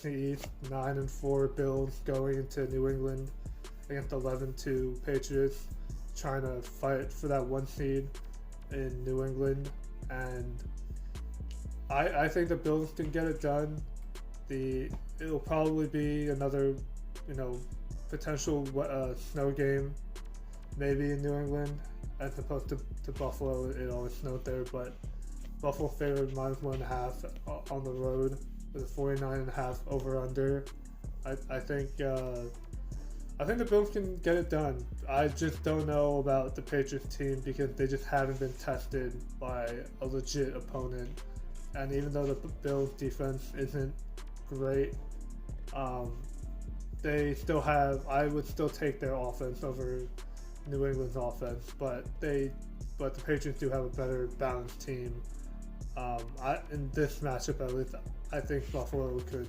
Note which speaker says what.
Speaker 1: the East, 9-4 Bills going into New England against 11-2 Patriots, trying to fight for that one seed in New England, and I think the Bills can get it done. It'll probably be another, potential snow game, maybe in New England, as opposed to Buffalo. It always snowed there, but Buffalo favored -1.5 on the road with a 49.5 over under. I think the Bills can get it done. I just don't know about the Patriots team because they just haven't been tested by a legit opponent. And even though the Bills defense isn't great, they still have. I would still take their offense over New England's offense, but the Patriots do have a better balanced team. In this matchup, at least, I think Buffalo could